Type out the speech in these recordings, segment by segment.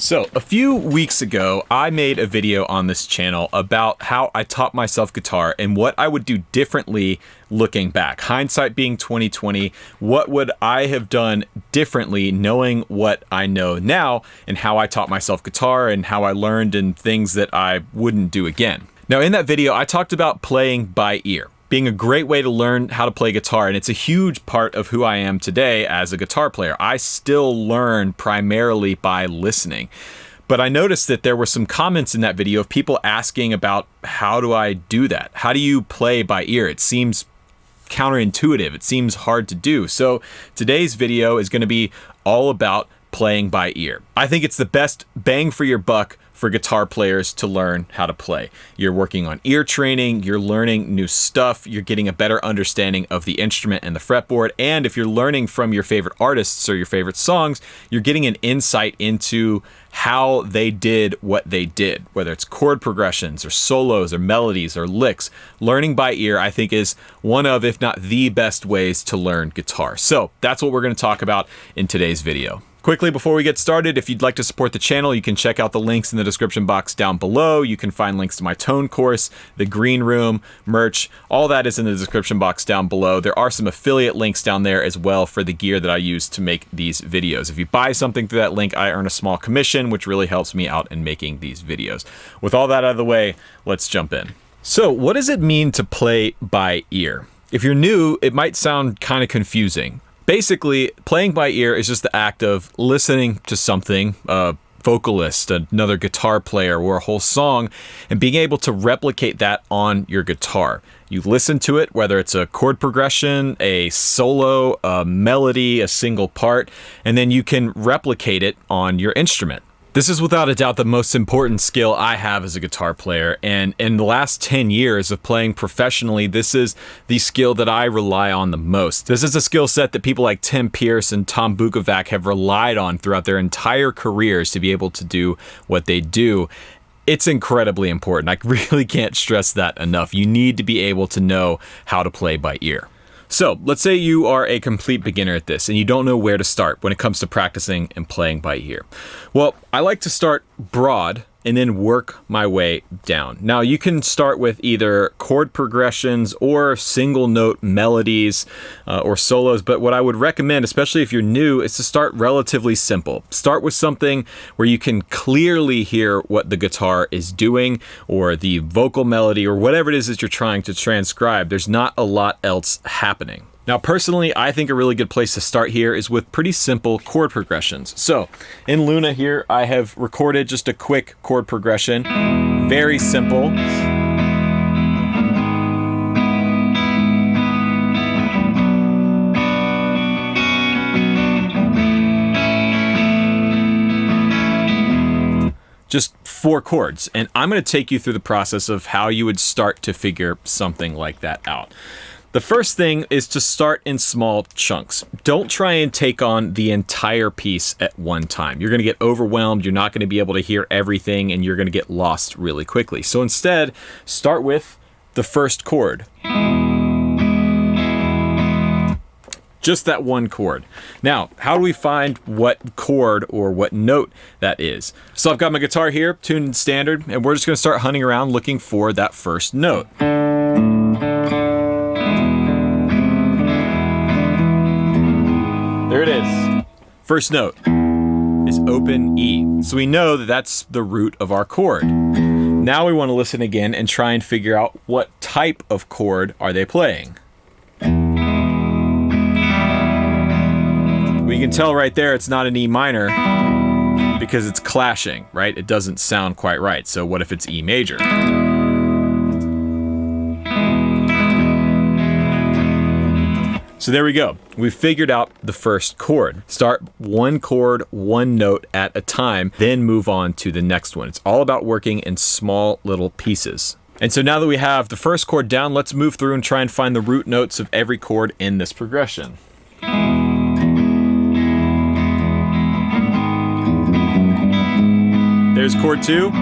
So a few weeks ago, I made a video on this channel about how I taught myself guitar and what I would do differently looking back. Hindsight being 2020, what would I have done differently knowing what I know now and how I taught myself guitar and how I learned and things that I wouldn't do again. Now in that video, I talked about playing by ear being a great way to learn how to play guitar, and it's a huge part of who I am today as a guitar player. I still learn primarily by listening. But I noticed that there were some comments in that video of people asking about how do I do that? How do you play by ear? It seems counterintuitive. It seems hard to do. So today's video is going to be all about playing by ear. I think it's the best bang for your buck for guitar players to learn how to play. You're working on ear training, you're learning new stuff, you're getting a better understanding of the instrument and the fretboard, and if you're learning from your favorite artists or your favorite songs, you're getting an insight into how they did what they did, whether it's chord progressions or solos or melodies or licks. Learning by ear, I think, is one of, if not the best ways to learn guitar. So that's what we're going to talk about in today's video. Quickly, before we get started, if you'd like to support the channel, you can check out the links in the description box down below. You can find links to my tone course, the green room, merch, all that is in the description box down below. There are some affiliate links down there as well for the gear that I use to make these videos. If you buy something through that link, I earn a small commission, which really helps me out in making these videos. With all that out of the way, let's jump in. So, what does it mean to play by ear? If you're new, it might sound kind of confusing. Basically, playing by ear is just the act of listening to something, a vocalist, another guitar player, or a whole song, and being able to replicate that on your guitar. You listen to it, whether it's a chord progression, a solo, a melody, a single part, and then you can replicate it on your instrument. This is without a doubt the most important skill I have as a guitar player, and in the last 10 years of playing professionally, this is the skill that I rely on the most. This is a skill set that people like Tim Pierce and Tom Bukovac have relied on throughout their entire careers to be able to do what they do. It's incredibly important. I really can't stress that enough. You need to be able to know how to play by ear. So let's say you are a complete beginner at this and you don't know where to start when it comes to practicing and playing by ear. Well, I like to start broad and then work my way down. Now you can start with either chord progressions or single note melodies or solos, but what I would recommend, especially if you're new, is to start relatively simple. Start with something where you can clearly hear what the guitar is doing or the vocal melody or whatever it is that you're trying to transcribe. There's not a lot else happening. Now, personally, I think a really good place to start here is with pretty simple chord progressions. So in Luna here, I have recorded just a quick chord progression, very simple. Just 4 chords, and I'm going to take you through the process of how you would start to figure something like that out. The first thing is to start in small chunks. Don't try and take on the entire piece at one time. You're going to get overwhelmed, you're not going to be able to hear everything, and you're going to get lost really quickly. So instead, start with the first chord. Just that one chord. Now, how do we find what chord or what note that is? So I've got my guitar here, tuned in standard, and we're just going to start hunting around looking for that first note. There it is. First note is open E. So we know that that's the root of our chord. Now we want to listen again and try and figure out what type of chord are they playing. We can tell right there it's not an E minor because it's clashing, right? It doesn't sound quite right. So what if it's E major? So there we go. We've figured out the first chord. Start one chord, one note at a time, then move on to the next one. It's all about working in small little pieces. And so now that we have the first chord down, let's move through and try and find the root notes of every chord in this progression. There's chord 2.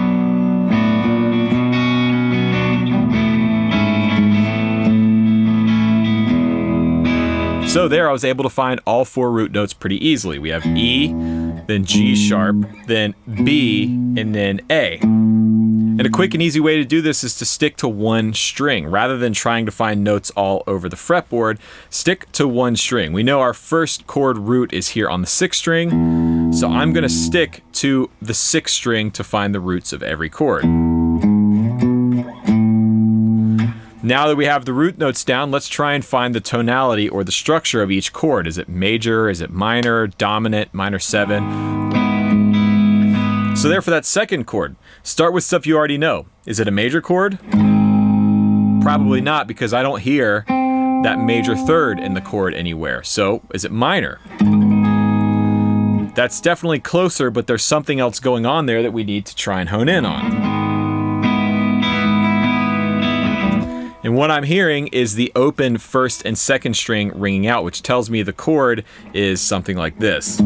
So there I was able to find all 4 root notes pretty easily. We have E, then G sharp, then B, and then A. And a quick and easy way to do this is to stick to one string. Rather than trying to find notes all over the fretboard, stick to one string. We know our first chord root is here on the 6th string, so I'm gonna stick to the 6th string to find the roots of every chord. Now that we have the root notes down, let's try and find the tonality or the structure of each chord. Is it major? Is it minor? Dominant? Minor 7? So there for that second chord, start with stuff you already know. Is it a major chord? Probably not, because I don't hear that major third in the chord anywhere. So is it minor? That's definitely closer, but there's something else going on there that we need to try and hone in on. And what I'm hearing is the open 1st and 2nd string ringing out, which tells me the chord is something like this.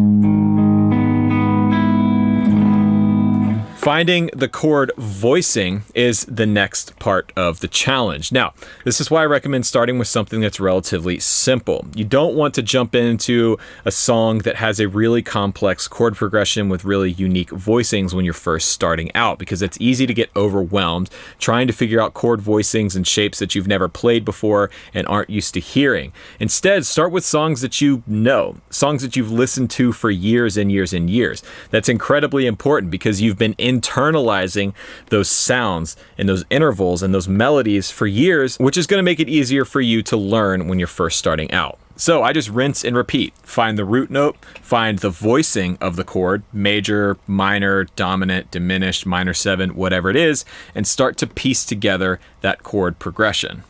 Finding the chord voicing is the next part of the challenge. Now, this is why I recommend starting with something that's relatively simple. You don't want to jump into a song that has a really complex chord progression with really unique voicings when you're first starting out, because it's easy to get overwhelmed trying to figure out chord voicings and shapes that you've never played before and aren't used to hearing. Instead, start with songs that you know, songs that you've listened to for years and years and years. That's incredibly important because you've been internalizing those sounds and those intervals and those melodies for years, which is going to make it easier for you to learn when you're first starting out. So I just rinse and repeat. Find the root note, find the voicing of the chord, major, minor, dominant, diminished, minor 7, whatever it is, and start to piece together that chord progression.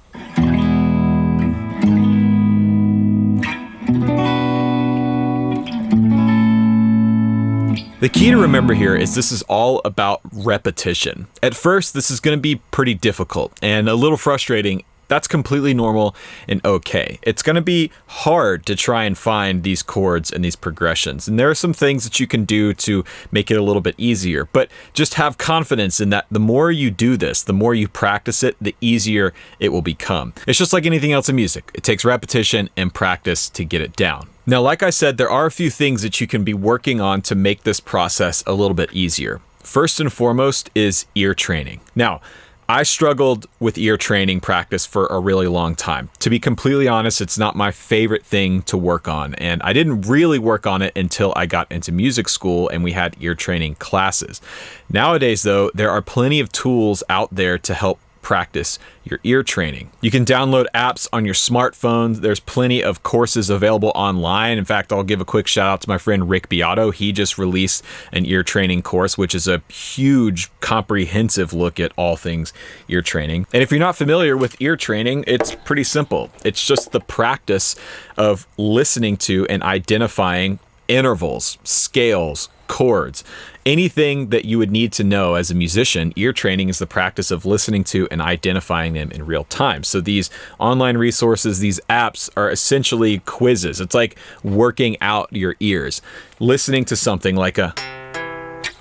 The key to remember here is this is all about repetition. At first, this is going to be pretty difficult and a little frustrating. That's completely normal and okay. It's going to be hard to try and find these chords and these progressions. And there are some things that you can do to make it a little bit easier, but just have confidence in that the more you do this, the more you practice it, the easier it will become. It's just like anything else in music. It takes repetition and practice to get it down. Now, like I said, there are a few things that you can be working on to make this process a little bit easier. First and foremost is ear training. Now, I struggled with ear training practice for a really long time. To be completely honest, it's not my favorite thing to work on, and I didn't really work on it until I got into music school and we had ear training classes. Nowadays, though, there are plenty of tools out there to help practice your ear training. You can download apps on your smartphone. There's plenty of courses available online. In fact, I'll give a quick shout out to my friend Rick Beato. He just released an ear training course, which is a huge, comprehensive look at all things ear training. And if you're not familiar with ear training, it's pretty simple. It's just the practice of listening to and identifying intervals, scales, chords, anything that you would need to know as a musician. Ear training is the practice of listening to and identifying them in real time. So these online resources, these apps are essentially quizzes. It's like working out your ears, listening to something like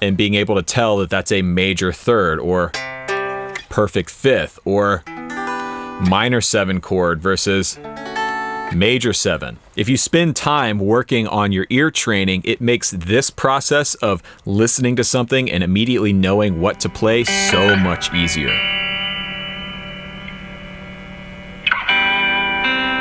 and being able to tell that that's a major third or perfect fifth or minor 7 chord versus major 7. If you spend time working on your ear training, it makes this process of listening to something and immediately knowing what to play so much easier.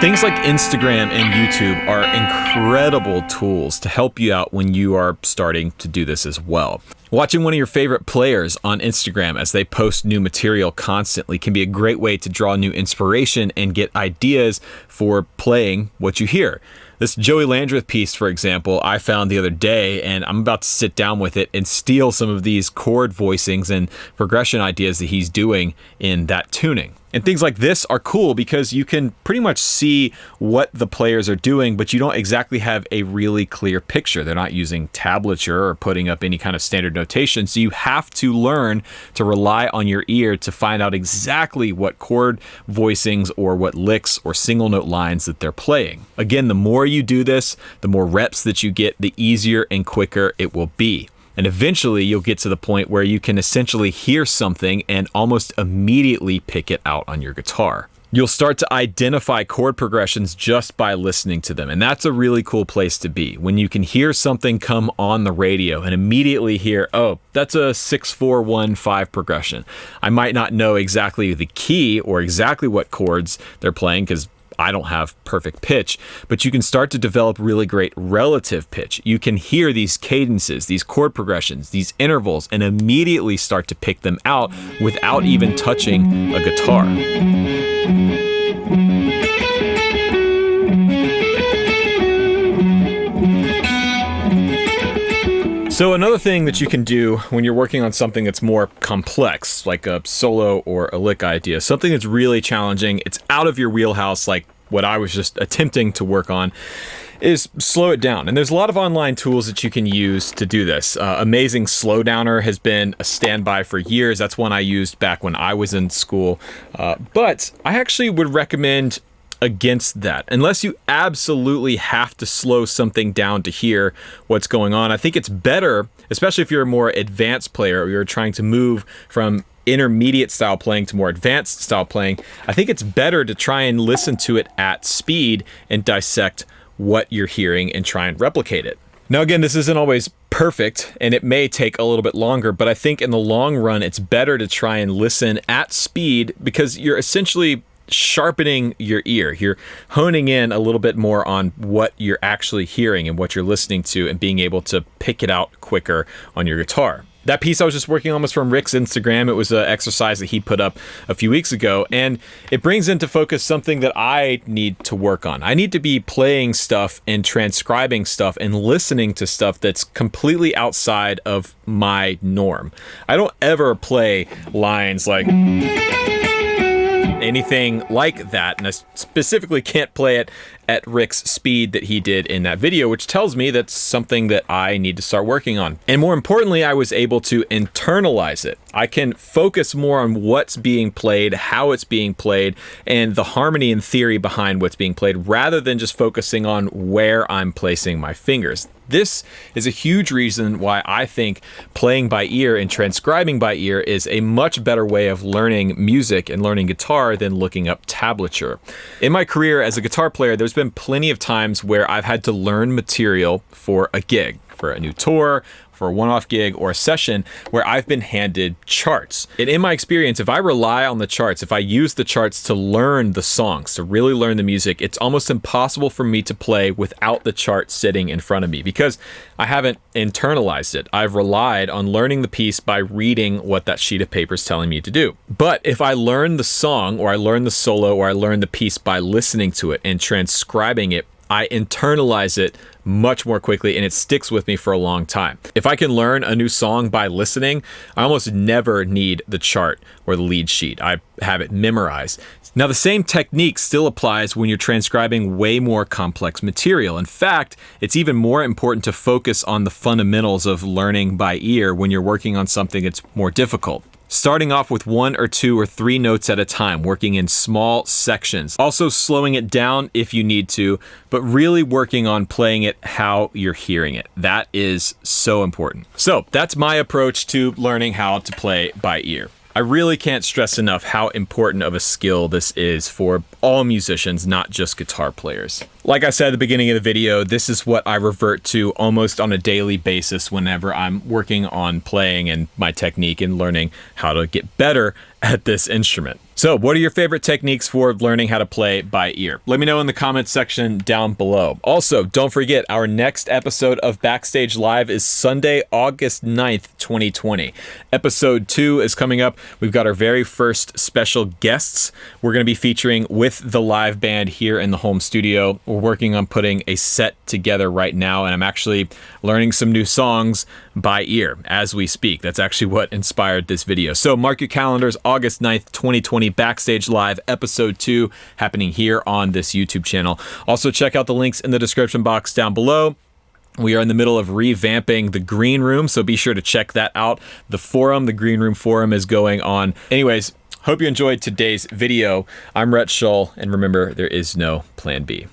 Things like Instagram and YouTube are incredible tools to help you out when you are starting to do this as well. Watching one of your favorite players on Instagram as they post new material constantly can be a great way to draw new inspiration and get ideas for playing what you hear. This Joey Landreth piece, for example, I found the other day, and I'm about to sit down with it and steal some of these chord voicings and progression ideas that he's doing in that tuning. And things like this are cool because you can pretty much see what the players are doing, but you don't exactly have a really clear picture. They're not using tablature or putting up any kind of standard notation. So you have to learn to rely on your ear to find out exactly what chord voicings or what licks or single note lines that they're playing. Again, the more you do this, the more reps that you get, the easier and quicker it will be. And eventually you'll get to the point where you can essentially hear something and almost immediately pick it out on your guitar. You'll start to identify chord progressions just by listening to them. And that's a really cool place to be, when you can hear something come on the radio and immediately hear, oh, that's a 6-4-1-5 progression. I might not know exactly the key or exactly what chords they're playing because I don't have perfect pitch, but you can start to develop really great relative pitch. You can hear these cadences, these chord progressions, these intervals, and immediately start to pick them out without even touching a guitar. So another thing that you can do when you're working on something that's more complex, like a solo or a lick idea, something that's really challenging, it's out of your wheelhouse, like what I was just attempting to work on, is slow it down. And there's a lot of online tools that you can use to do this. Amazing Slowdowner has been a standby for years. That's one I used back when I was in school. But I actually would recommend against that. Unless you absolutely have to slow something down to hear what's going on, I think it's better, especially if you're a more advanced player or you're trying to move from intermediate style playing to more advanced style playing, I think it's better to try and listen to it at speed and dissect what you're hearing and try and replicate it. Now again, this isn't always perfect and it may take a little bit longer, but I think in the long run it's better to try and listen at speed because you're essentially sharpening your ear. You're honing in a little bit more on what you're actually hearing and what you're listening to and being able to pick it out quicker on your guitar. That piece I was just working on was from Rick's Instagram. It was an exercise that he put up a few weeks ago, and it brings into focus something that I need to work on. I need to be playing stuff and transcribing stuff and listening to stuff that's completely outside of my norm. I don't ever play lines like anything like that, and I specifically can't play it at Rick's speed that he did in that video, which tells me that's something that I need to start working on. And more importantly, I was able to internalize it. I can focus more on what's being played, how it's being played, and the harmony and theory behind what's being played, rather than just focusing on where I'm placing my fingers. This is a huge reason why I think playing by ear and transcribing by ear is a much better way of learning music and learning guitar than looking up tablature. In my career as a guitar player, there's been plenty of times where I've had to learn material for a gig, for a new tour, for a one-off gig or a session where I've been handed charts. And in my experience, if I rely on the charts, if I use the charts to learn the songs, to really learn the music, it's almost impossible for me to play without the chart sitting in front of me because I haven't internalized it. I've relied on learning the piece by reading what that sheet of paper is telling me to do. But if I learn the song or I learn the solo or I learn the piece by listening to it and transcribing it, I internalize it much more quickly and it sticks with me for a long time. If I can learn a new song by listening, I almost never need the chart or the lead sheet. I have it memorized. Now, the same technique still applies when you're transcribing way more complex material. In fact, it's even more important to focus on the fundamentals of learning by ear when you're working on something that's more difficult. Starting off with 1 or 2 or 3 notes at a time, working in small sections. Also slowing it down if you need to, but really working on playing it how you're hearing it. That is so important. So that's my approach to learning how to play by ear. I really can't stress enough how important of a skill this is for all musicians, not just guitar players. Like I said at the beginning of the video, this is what I revert to almost on a daily basis whenever I'm working on playing and my technique and learning how to get better at this instrument. So what are your favorite techniques for learning how to play by ear? Let me know in the comments section down below. Also, don't forget, our next episode of Backstage Live is Sunday, August 9th, 2020. Episode 2 is coming up. We've got our very first special guests we're going to be featuring with the live band here in the home studio. We're working on putting a set together right now, and I'm actually learning some new songs by ear as we speak. That's actually what inspired this video. So mark your calendars, August 9th, 2020, Backstage Live, episode 2, happening here on this YouTube channel. Also, check out the links in the description box down below. We are in the middle of revamping the green room, so be sure to check that out. The forum, the green room forum, is going on. Anyways, hope you enjoyed today's video. I'm Rhett Shull, and remember, there is no plan B.